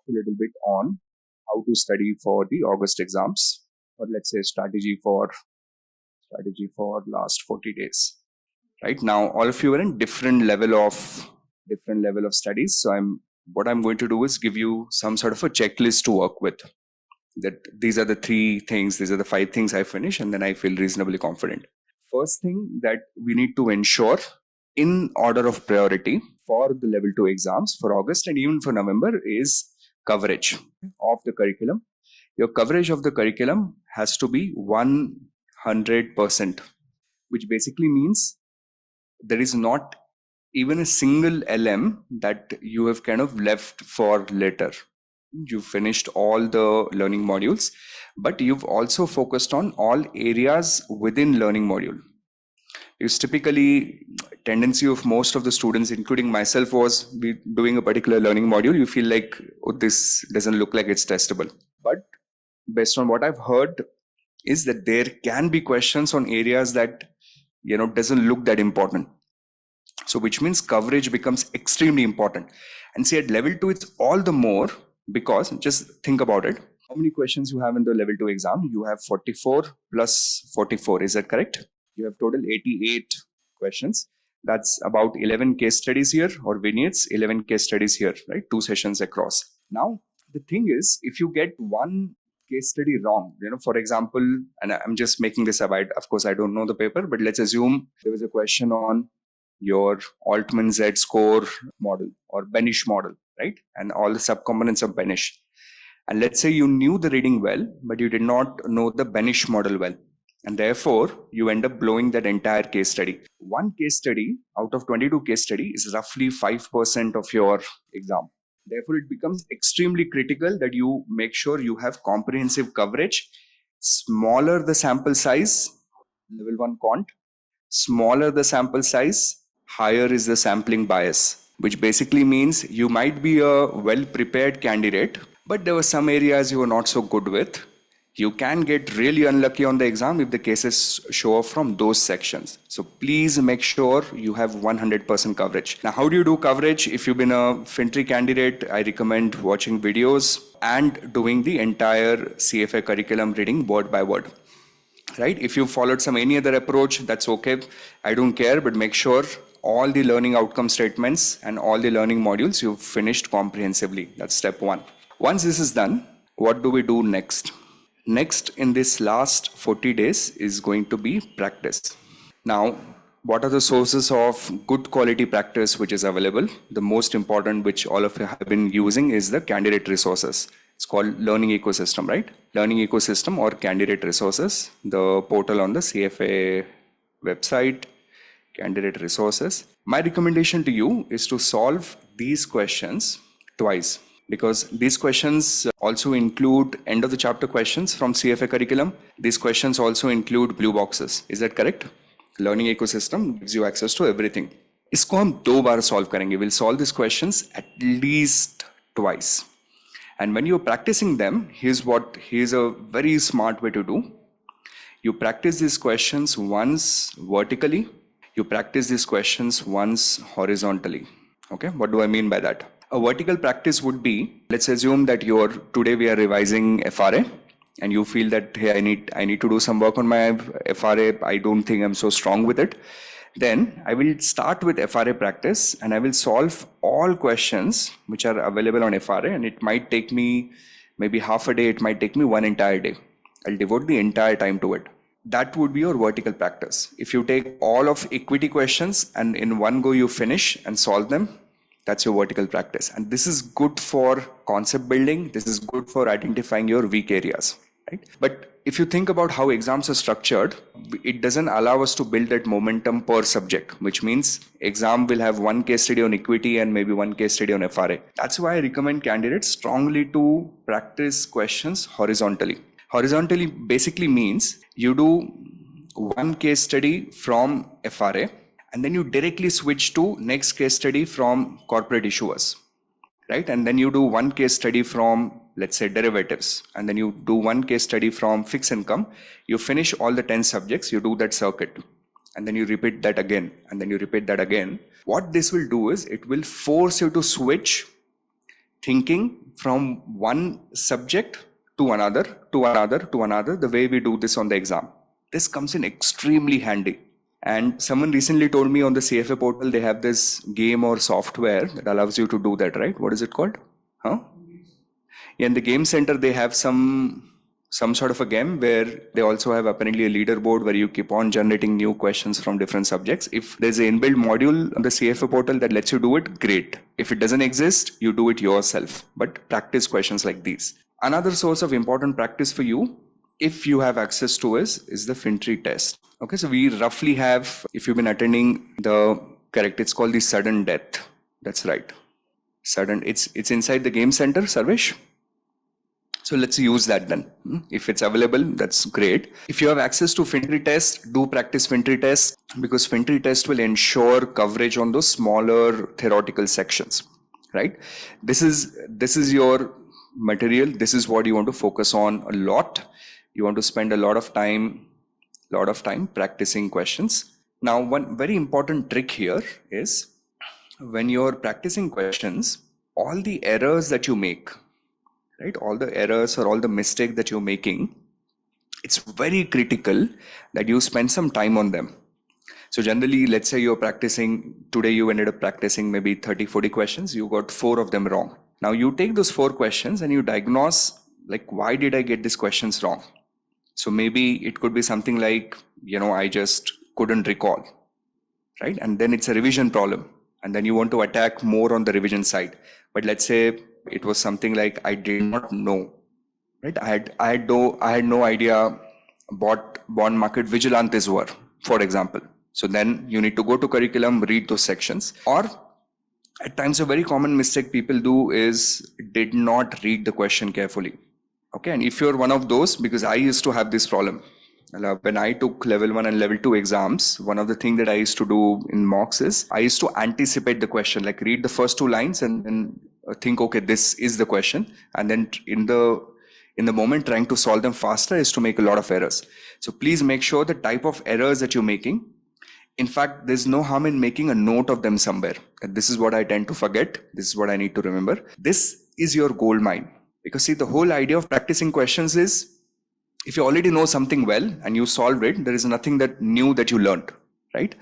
talk a little bit on how to study for the August exams, or let's say strategy for last 40 days. Right now, all of you are in different level of studies. So what I'm going to do is give you some sort of a checklist to work with. That these are the 3 things, these are the 5 things I finish, and then I feel reasonably confident. First thing that we need to ensure in order of priority for the level 2 exams for August and even for November is coverage of the curriculum. Your coverage of the curriculum has to be 100%, which basically means there is not even a single LM that you have kind of left for later. You've finished all the learning modules, but you've also focused on all areas within learning module. It's typically tendency of most of the students, including myself, was be doing a particular learning module. You feel like, oh, this doesn't look like it's testable. But based on what I've heard is that there can be questions on areas that, doesn't look that important. So which means coverage becomes extremely important. And see, at level 2, it's all the more because just think about it. How many questions you have in the level 2 exam? You have 44 plus 44. Is that correct? You have total 88 questions. That's about 11 case studies here, or vignettes, 11 case studies here, right? 2 sessions across. Now, the thing is, if you get one case study wrong, for example, and I'm just making this up, of course, I don't know the paper, but let's assume there was a question on your Altman Z-score model or Benish model, right? And all the subcomponents of Benish. And let's say you knew the reading well, but you did not know the Benish model well. And therefore, you end up blowing that entire case study. One case study out of 22 case study is roughly 5% of your exam. Therefore, it becomes extremely critical that you make sure you have comprehensive coverage. Smaller the sample size, level 1 quant, smaller the sample size, higher is the sampling bias, which basically means you might be a well-prepared candidate, but there were some areas you were not so good with. You can get really unlucky on the exam if the cases show up from those sections. So please make sure you have 100% coverage. Now, how do you do coverage? If you've been a FinTree candidate, I recommend watching videos and doing the entire CFA curriculum reading word by word. Right? If you followed any other approach, that's okay. I don't care, but make sure all the learning outcome statements and all the learning modules you've finished comprehensively. That's step 1. Once this is done, what do we do next? Next, in this last 40 days is going to be practice. Now, what are the sources of good quality practice which is available? The most important, which all of you have been using, is the candidate resources. It's called Learning Ecosystem, right? Learning Ecosystem or Candidate Resources, the portal on the CFA website, Candidate Resources. My recommendation to you is to solve these questions twice, because these questions also include end of the chapter questions from CFA curriculum. These questions also include blue boxes. Is that correct? Learning Ecosystem gives you access to everything. इसको हम 2 बार solve करेंगे. We'll solve these questions at least twice. And when you're practicing them, here's a very smart way to do. You practice these questions once vertically. You practice these questions once horizontally. Okay, what do I mean by that? A vertical practice would be, let's assume that today we are revising FRA and you feel that, hey, I need to do some work on my FRA. I don't think I'm so strong with it. Then I will start with FRA practice and I will solve all questions which are available on FRA, and it might take me maybe half a day, it might take me one entire day. I'll devote the entire time to it. That would be your vertical practice. If you take all of equity questions and in one go you finish and solve them, that's your vertical practice. And this is good for concept building. This is good for identifying your weak areas, right? But if you think about how exams are structured, it doesn't allow us to build that momentum per subject, which means exam will have one case study on equity and maybe one case study on FRA. That's why I recommend candidates strongly to practice questions horizontally. Horizontally basically means you do one case study from FRA and then you directly switch to next case study from corporate issuers, right? And then you do one case study from, let's say, derivatives, and then you do one case study from fixed income. You finish all the 10 subjects, you do that circuit, and then you repeat that again, and then you repeat that again. What this will do is it will force you to switch thinking from one subject to another, to another, to another, the way we do this on the exam. This comes in extremely handy. And someone recently told me on the CFA portal, they have this game or software that allows you to do that, right? What is it called? Huh? Yeah, in the game center, they have some sort of a game where they also have apparently a leaderboard where you keep on generating new questions from different subjects. If there's an inbuilt module on the CFA portal that lets you do it, great. If it doesn't exist, you do it yourself, but practice questions like these. Another source of important practice for you, if you have access to, is the FinTree test. Okay, so we roughly have, if you've been attending it's called the sudden death. That's right. Sudden, it's inside the game center, Sarvesh. So let's use that then. If it's available, that's great. If you have access to FinTree test, do practice FinTree test, because FinTree test will ensure coverage on those smaller theoretical sections, right? This is your material. This is what you want to focus on a lot. You want to spend a lot of time practicing questions. Now, one very important trick here is when you're practicing questions, all the errors that you make, right? All the errors or all the mistakes that you're making, it's very critical that you spend some time on them. So generally, let's say you're practicing, today you ended up practicing maybe 30, 40 questions, you got 4 of them wrong. Now you take those 4 questions and you diagnose, like, why did I get these questions wrong? So maybe it could be something like, I just couldn't recall, right? And then it's a revision problem. And then you want to attack more on the revision side. But let's say it was something like, I did not know, right? I had no idea what bond market vigilantes were, for example. So then you need to go to curriculum, read those sections. Or at times a very common mistake people do is did not read the question carefully. Okay, and if you're one of those, because I used to have this problem. When I took level 1 and level 2 exams, one of the things that I used to do in mocks is I used to anticipate the question, like read the first 2 lines and then think, okay, this is the question. And then in the moment trying to solve them faster is to make a lot of errors. So please make sure the type of errors that you're making, in fact, there's no harm in making a note of them somewhere. This is what I tend to forget. This is what I need to remember. This is your gold mine. Because see, the whole idea of practicing questions is, if you already know something well and you solved it, there is nothing that new that you learned, right?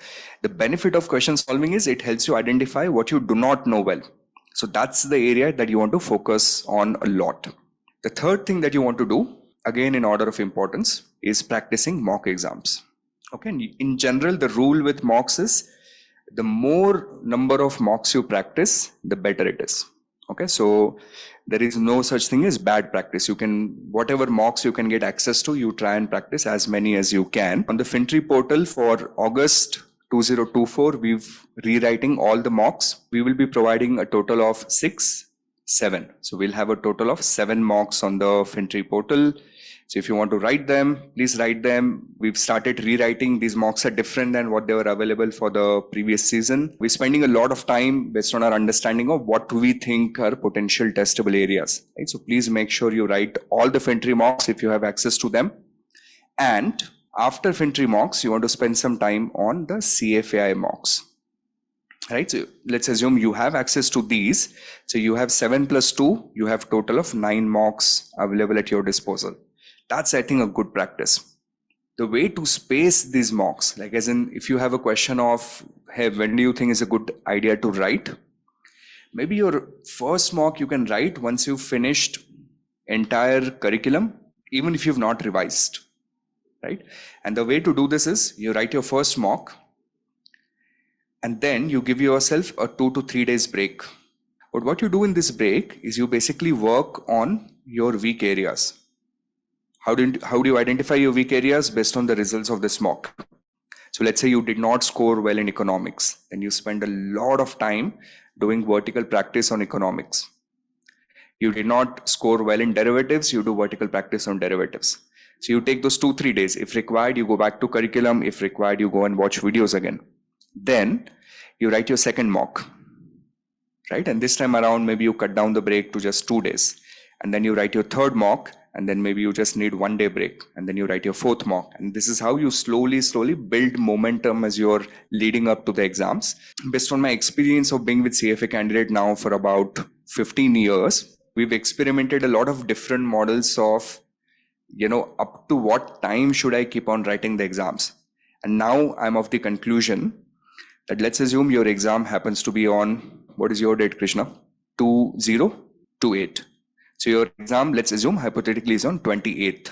The benefit of question solving is it helps you identify what you do not know well. So that's the area that you want to focus on a lot. The third thing that you want to do, again in order of importance, is practicing mock exams. Okay, in general, the rule with mocks is the more number of mocks you practice, the better it is. Okay, so there is no such thing as bad practice. You can, whatever mocks you can get access to, you try and practice as many as you can. On the FinTree portal for August 2024, we've rewriting all the mocks. We will be providing a total of 7. So we'll have a total of 7 mocks on the FinTree portal. So if you want to write them, please write them. We've started rewriting. These mocks are different than what they were available for the previous season. We're spending a lot of time based on our understanding of what we think are potential testable areas. Right? So please make sure you write all the FinTree mocks if you have access to them. And after FinTree mocks, you want to spend some time on the CFAI mocks. Right, so let's assume you have access to these. So you have 7 plus 2, you have total of 9 mocks available at your disposal. That's, I think, a good practice. The way to space these mocks, like as in, if you have a question of, hey, when do you think is a good idea to write? Maybe your first mock you can write once you've finished entire curriculum, even if you've not revised, right? And the way to do this is you write your first mock and then you give yourself a 2 to 3 days break. But what you do in this break is you basically work on your weak areas. How do you identify your weak areas? Based on the results of this mock. So let's say you did not score well in economics, then you spend a lot of time doing vertical practice on economics. You did not score well in derivatives, you do vertical practice on derivatives. So you take those 2-3 days. If required, you go back to curriculum. If required, you go and watch videos again. Then you write your second mock, right? And this time around, maybe you cut down the break to just 2 days. And then you write your third mock, and then maybe you just need 1 day break. And then you write your fourth mock. And this is how you slowly build momentum as you're leading up to the exams. Based on my experience of being with CFA candidate now for about 15 years, we've experimented a lot of different models of, up to what time should I keep on writing the exams. And now I'm of the conclusion that let's assume your exam happens to be on, what is your date, Krishna? 2028. So your exam, let's assume hypothetically, is on 28th.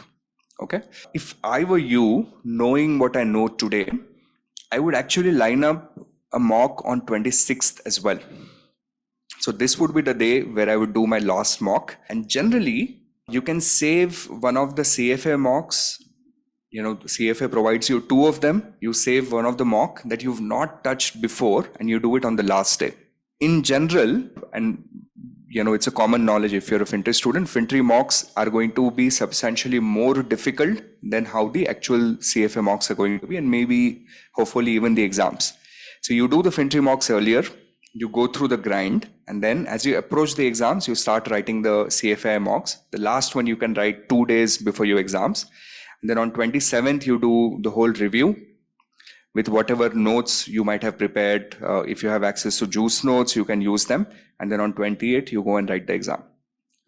Okay. If I were you, knowing what I know today, I would actually line up a mock on 26th as well. So this would be the day where I would do my last mock. And generally, you can save one of the CFA mocks. The CFA provides you 2 of them. You save one of the mock that you've not touched before and you do it on the last day. In general, and it's a common knowledge, if you're a FinTree student, FinTree mocks are going to be substantially more difficult than how the actual CFA mocks are going to be, and maybe hopefully even the exams. So you do the FinTree mocks earlier, you go through the grind, and then as you approach the exams, you start writing the CFA mocks. The last one you can write 2 days before your exams. And then on 27th, you do the whole review with whatever notes you might have prepared. If you have access to juice notes, you can use them. And then on 28th, you go and write the exam,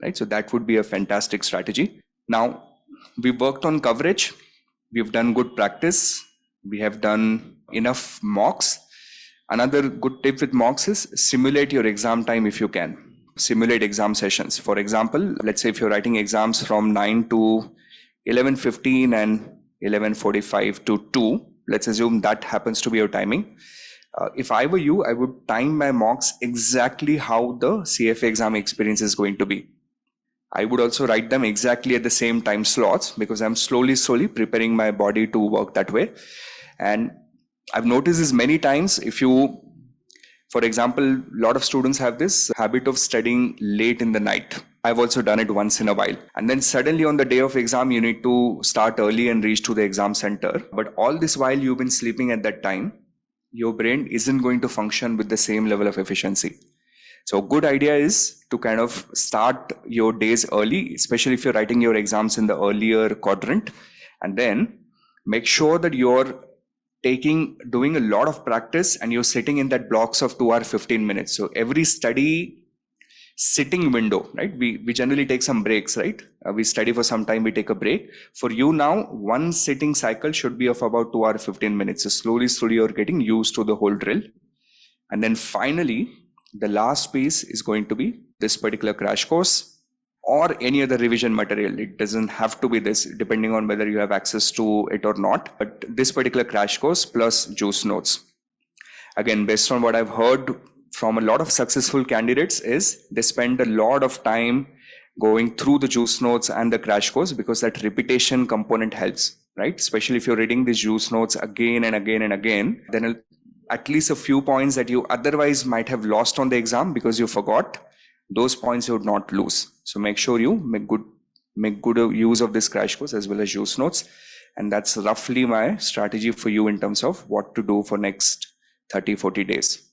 right? So that would be a fantastic strategy. Now, we've worked on coverage. We've done good practice. We have done enough mocks. Another good tip with mocks is simulate your exam time if you can. Simulate exam sessions. For example, let's say if you're writing exams from 9 to 11:15 and 11:45 to 2, let's assume that happens to be your timing. If I were you, I would time my mocks exactly how the CFA exam experience is going to be. I would also write them exactly at the same time slots because I'm slowly preparing my body to work that way. And I've noticed this many times. If you, for example, a lot of students have this habit of studying late in the night. I've also done it once in a while. And then suddenly on the day of exam, you need to start early and reach to the exam center. But all this while you've been sleeping at that time, your brain isn't going to function with the same level of efficiency. So a good idea is to kind of start your days early, especially if you're writing your exams in the earlier quadrant, and then make sure that you're doing a lot of practice and you're sitting in that blocks of 2 hours 15 minutes. So every study sitting window, right? We generally take some breaks, right? We study for some time, we take a break. For you now, one sitting cycle should be of about 2 hours 15 minutes. So slowly you're getting used to the whole drill. And then finally, the last piece is going to be this particular crash course or any other revision material. It doesn't have to be this, depending on whether you have access to it or not. But this particular crash course plus juice notes. Again, based on what I've heard from a lot of successful candidates is they spend a lot of time going through the juice notes and the crash course because that repetition component helps, right? Especially if you're reading these juice notes again and again and again, then at least a few points that you otherwise might have lost on the exam because you forgot, those points you would not lose. So make sure you make good use of this crash course as well as juice notes. And that's roughly my strategy for you in terms of what to do for next 30-40 days.